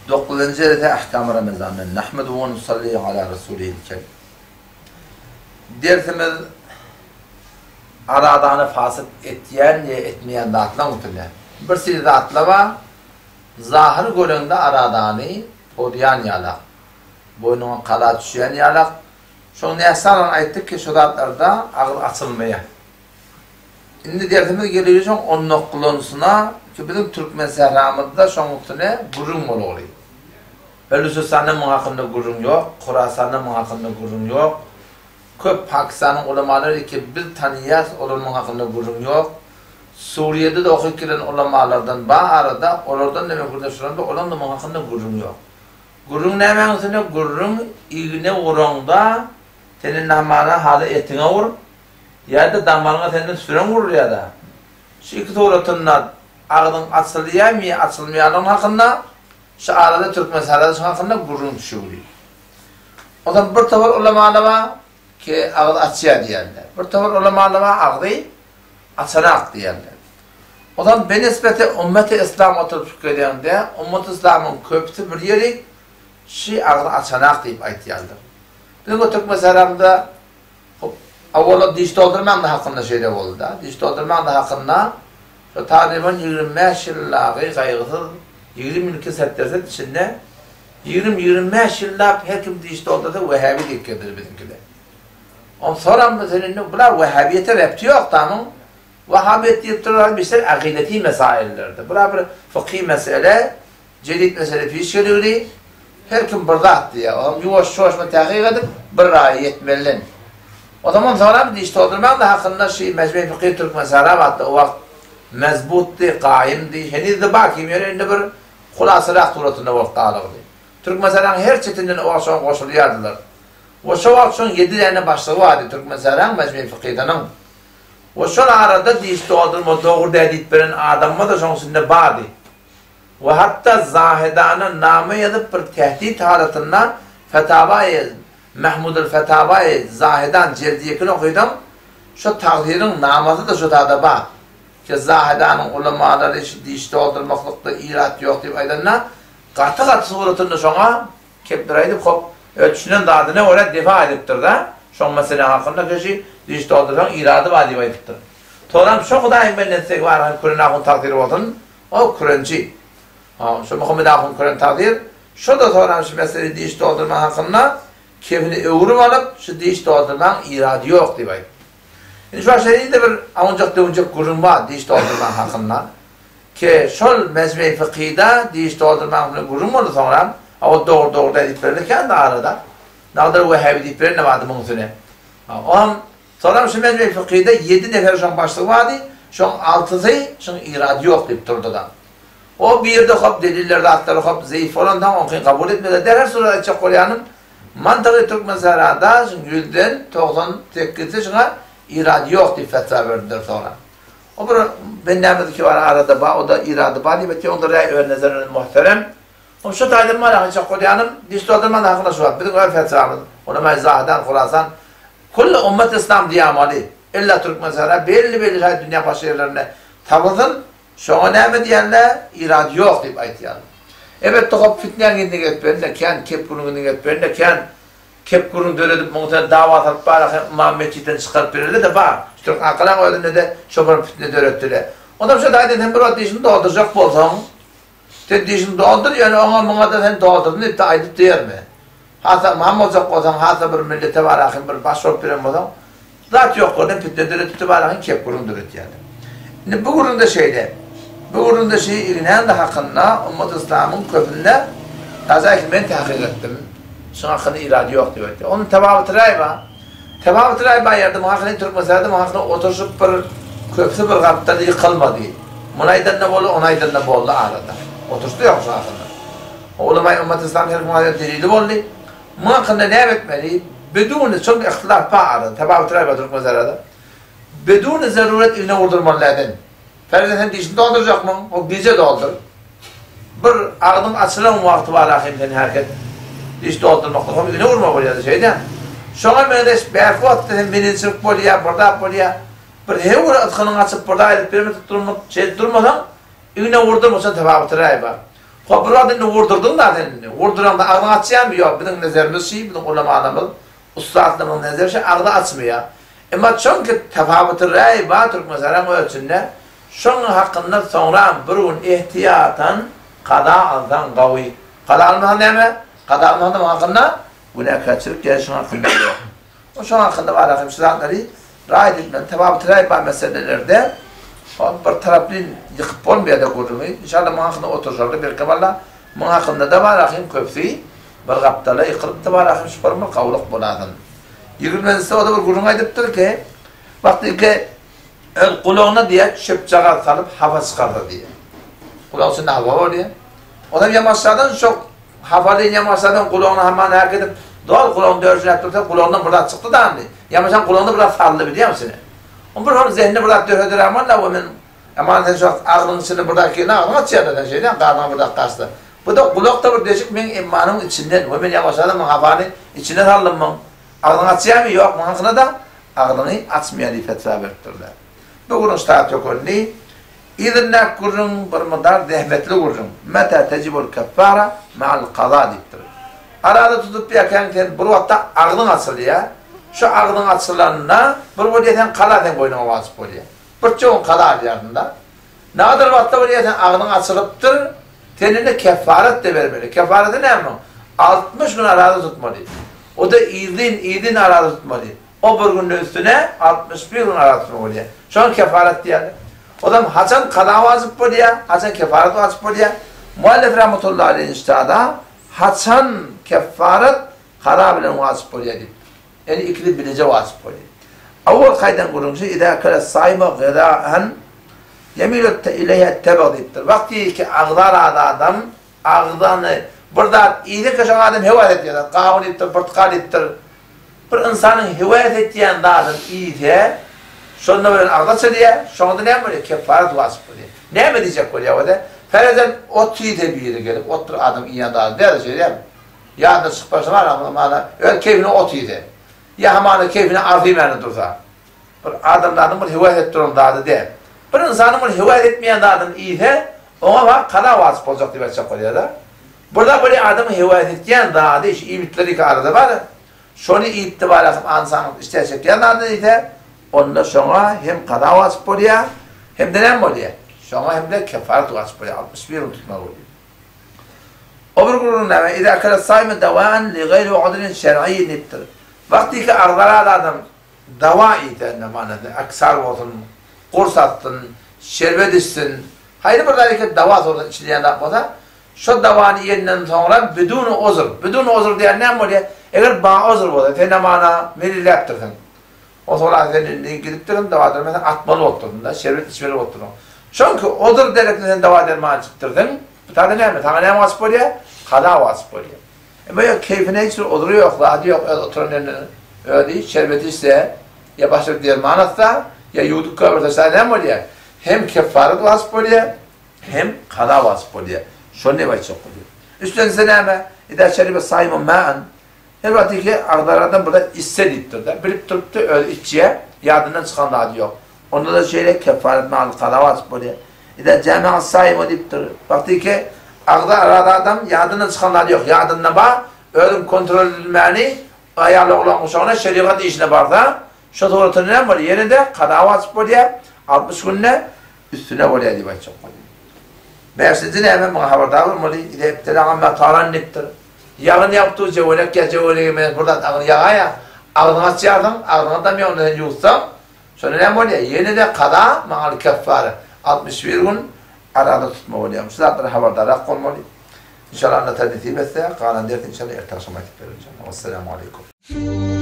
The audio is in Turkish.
9. ayette ahkam Ramazan'ın nahmedu ve nusalli ala Resulihil kerim. Dersimiz aradanı fasık etmeyen ya etmeyen dağıtla mutlaka. Bir sürü dağıtlama zahir göründe aradanı odiyan yalak. Boynuna kala düşen yalak. Şunu nesaran ayttık ki şu dağıtlarda ağır açılmaya. Şimdi dersimiz geliyor onun noktalarına ki bizim Türkmen sehramızda şu mutlaka gurun oluyor. Belucistan'ın hakkında gurun yok, Khurasan'ın hakkında gurun yok. Köp Pakistan'ın ulamaları ki bir tanıyaz onun hakkında gurun yok. Suriye'de de okuyulan ulamalardan arada, onlardan demek burada şurada olan da hakkında gurun yok. Gurun ne mevzusunda? Gurun iğne vurunda senin namana halı etine vur ya da damarına senin süren vurur ya da. Şu iki doğrultudan ağzın açılıyor açılmayanın hakkında şu arada Türkmen sarayı hakkında gurun düşüyor. O zaman bir tavır ulamalar var ki ağzı açıya diyorlar. Bir tavır ulamalar var ağzı açarak diyorlar. O zaman benisbeti ümmeti İslam oturup çıkardığında ümmeti İslam'ın köpütü bir yeri şu ağzı açarak deyip aytıyorlar. Bizim o Türkmen sarayında avvela diş doldurman da hakkında şeyde oldu da. Diş doldurman da hakkında şu taliban 25 yıllığı kaygısız 22 setlerse içinde 20-25 yıllar her kim diş doldurdu Vehhabi dikkadır bizimkiler. Ondan sonra mesela bunlar Vehhabiyete repti yok tamam. Vehhabiyet deyip durulan bir şey akideti mesaillerdi. Bunlar bir fıkhi mesele, cedid mesele fiş geliyor. Her kim burada attı ya. Yuvaş çoğuşma tahkik edip bir ra'yi yetmelisin. O zaman sonra bir diş doldurmak da hakkında Mecmu-i Fıkhi Türk mesela attı. O vakit mezbutti, kaimdi. Henüz de bakayım yani bir hulasırak turatında vakti alırdı. Türk mesela her çetinden o akşam koşuluyordular. O şu akşam 7 tane başlığı vardı Türk mesela Mecmu-i Fıkhi'den. O şu arada diş doldurma doğru dedip veren adamı da şonsunda vardı. Ve hatta Zahidan'ın namı yazıp bir tehdit halatından Fetavai Mahmud el-Fetavai Zahidan Cildiyekini okudum. Şu tahdirin namazı da şu tada var. Ki Zahidan'ın ulamaları diş doldurmaklıkta irat yok deyip aydanına katı suratında şuna keptiraydı hop ölçünün dadına öyle defa ediptir da şun mesela hakkında kişi diş dolduran iradı var deyip aydıptır. Toram şu kudayım ben etsek var Kur'an akın takdiri olsun o Kur'ancı. Şu Muhammed akın Kur'an takdir şu da toram şu mesele diş doldurma hakkında kefini öğürüm alıp şu diş doldurman iradı yok deyip aydıptır. Şu aşağıda bir avuncak kurun var diş doldurman hakkında. Ki şol mezme-i fıkhide diş doldurman kurun mu sonra o doğru edip verirken de arada. Nadir Vehhabi deyip verir ne vardı mümküne. Sonra şu mezme-i fıkhide 7 nefer şun başlığı vardı. Şun 6'sı şun iradı yok deyip durdu da. O bir de hop delillerde atları hop zayıf olan da onu kabul etmedi. Derhal sonra çok koruyanın mantığı Türk meselada yüzden 98'i şuna iradı yok diye fetva verdiler sonra. O bir bennemdeki var arada o da iradı var diye onda rey nezerin muhterem. O şu talim var ya Kur'an'ın diş doldurma da hakkında şu var. Bir de öyle fetvamız. Ona mezahdan Khurasan kullu ümmet İslam diye amali. İlla Türk mesela belli dünya başı yerlerine tavızın şu önemli diyenler iradı yok deyip aytıyorlar. Evet tohop fitneyen gittik etberinde ken kepkurun gittik etberinde ken kepkurun döredip muhtemelen davat alıp bari Muhammedçiden çıkarıp verirler de var. Türk akılan öyle de şoför fitne dörettiler. Ondan sonra da hem bir o dişini dolduracak bolsam sen dişini doldur yani ona da sen doldurdun deyip de aydıp diyer mi? Hasa Muhammed olacak olsan hasa bir millete var akın bir başrol birim olsan zat yok oradan fitne döretip var akın kepkurun döret yani. Şimdi bu gurunda bu gurunda ilginen de hakkında Ümmet İslam'ın köpünde özellikle ben tahkik ettim. Şunun hakkında iradı yok diyor. Onun tebavı tırayba. Tebavı tırayba yerde muhakkını Türk meselede muhakkını oturuşup bir köpüsü bir kapıda yıkılmadı. Munaydan ne boldu, onaydan ne boldu arada. Oturuştu yok şu hakkında. Ulema-i Ümmet İslam her muhakkında delili boldu. Muhakkında ne etmeli? Bedûn çok ihtilaf arada. Tebavı tırayba Türk meselede. Bedûn zaruret iline vurdurmalıydın. Feride sen dişini dolduracak mı? O gece doldur. Bir ağzın açılan vakti var akimden herkes. Diş doldurmakta falan iline vurma buraya da şeyden. Şuna meyleş berfot dedim beni sırf buraya, burada. Bir hevur atkının açıp burada edip birimi tutturmak şey durmadan iline vurdurmasa tebabı tırayı var. Buradan vurdurdun da denini. Vurduran da ağzını açayan mı? Yok. Bizim nezerimiz şey, bizim ulemanımız, ustadlığımız nezeri şey ağzını açmıyor. Ama çünkü tefavütü rey var Türk mesela ölçünde. Şunun hakkında sonra bir gün ihtiyatan kada aldan gavi. Kada almadan ne mi? Kada almadan hakkında güne kaçırıp gelişin hakkında yok. O şunun hakkında var akım silahları rey edilmen. Tefavütü rey var meselelerde bir taraflı yıkıp olmaya da kurduğumu. İnşallah bunun hakkında oturuşlarda bir kabarla bunun hakkında da var akım köpsü bir kaptala yıkılıp da var akım şüpharımı kavluk buladın. Yıkılmazsa o da bir kurun aydıptır ki vakti ki kulağına diye çöpçağa kalıp hava çıkardı diye. Kulağın üstünde hava var diye. O da yamaçlardan çok havalı yamaçlardan kulağına hemen hareket edip doğal kulağını dövüşünü yaptırdı. Kulağından burada çıktı da hani. Yamaçtan kulağında burada saldı biliyor musun? Onun zihnini burada dövüldür ama da onun ama çok ağzının içinde buradaki ne ağzına çiğneden şeyden karnına burada kaçtı. Bu da kulakta bir değişik benim imanın içinden. Ve ben yamaçlardan havanın içinden aldım ben. Ağzını açıyor mu? Yok. Bunun da ağzını açmayan diye fetva verdirler. Bu kurun ustahat yok önüne. İzinle kurun bir madar dehmetli kurun. Meta tecibul keffara ma'al qada deyiptir. Arada tutup yakan bir vakitte ağzını açılıyor. Şu ağzının açılanına bir boyayeten qalaten boynuna vasıp oluyor. Bir çoğun qala alıyordunda. Nadir vakitte boyayeten ağzının açılıptır. Tenine kefaret de vermeli. Kefareti ne mi? 60 gün arada tutmalı. O da idin arada tutmalı. O bir günün üstüne 61 gün arada tutmalı. Şu an kefaret diyelim. O da haçan qada vasıp oluyor. Haçan kefaret vasıp oluyor. Muallif rahmetullahi aleyhi iştihada haçan kefaret qada bilen vasıp oluyor. Yani ikili bilece vasıp oluyor. Avval kaydan kurulmuşu idâ kâle sahibi gıdâhen yemîlü ileyhe tebediptir. Vakti ki ağlar adam ağdanı burada iyilik yaşayan adam hivayet ediyor. Kavun ettir, portakal ettir. Bir insanın hivayet ettiğin adam iyiyse şunda böyle ağda çeliyor. Şunda ne yapıyor? Kefaret vasıp oluyor. Ne mi diyecek oluyor o da? Ferezen ot yiyde bir yere gelip otur adam iyi adam der şey değil mi? Yarın da sıkpaşı var ama öyle keyfine ot yiyde. Ya hemen keyfine arfimeni dursa. Bir adamların bir hivayet ettiğin dadı değil. Bir insanın bir hivayet etmeyen dadım iyiyse ona bak kana vasıf olacak diye çak oluyor da. Burada böyle adamı hivayet etmeyen dadı iş iyilikleri ki arada var. Şunu itibar edip ansanın isteyecek yan dadı ise onunla sonra hem kana vasıf oluyor hem de ne oluyor? Sonra hem de kefaret vasıf oluyor. 61 yıl tutmak oluyor. O bir kurulun ne? İzâ kâle sâime devâen li gayri udrin şer'î niptir. Vakti ki ağlara adam dava iden ne manada aksar olsun, kurs attın, şerbet içsin. Hayır buradaki dava sorun içleyen yapmasa şu davanın yerinden sonra bidûn-u uzur. Bidûn-u uzur diyen ne oluyor? Eğer bana uzur olsa, sen ne mana melil yaptırdın. O sonra senin gidip durun dava durun, mesela atmalı oturdun da, şerbet içmeli oturdun. Çünkü uzur derek sen dava dermanı çıktırdın. Bir tane ne mi? Tane ne vasıf oluyor? Kada vasıf oluyor. Böyle keyfine hiç oduruyor yok, rahatı yok, oturan yerine öyle değil, şerbeti ise ya başka bir derman atsa, ya yuduk kavursa ne oluyor? Hem kefaret vasıf oluyor, hem kada vasıf oluyor. Şunu ne var çok oluyor. Üstüne seneme, idâ şeribe sahimun mâen, elbette ki ağlardan burada istediptir de, bilip tutup da öyle içiye, yadından çıkan dadı yok. Onda da şeyle kefaret mâal kada vasıf oluyor. İdâ cami'a sahimun diptir. Baktı ki ağda arada adam yadından çıkanlar yok. Yadından bak, ölüm kontrol edilmeni ayarlı olan uşağına şeriat işine barda şu doğrultuda ne var? Yerinde kada vasıf oluyor. 60 günle üstüne oluyor diye çok oluyor. Beşinci ne hemen bana haberdar olmalı. İde iptilağa metalan niptir. Yağın yaptığı cevolek ya cevolek buradan ağını yağa ya. Ağını açıyordun, ağını da mı ondan yutsam. Sonra ne oluyor? Yerinde kada mağal keffare. 61 gün arada tutma oluyormuş. Zaten haberdar olmalı. İnşallah anlatan netibe ise kalan dert inşallah ertaşıma gittirir. Vesselamu aleyküm.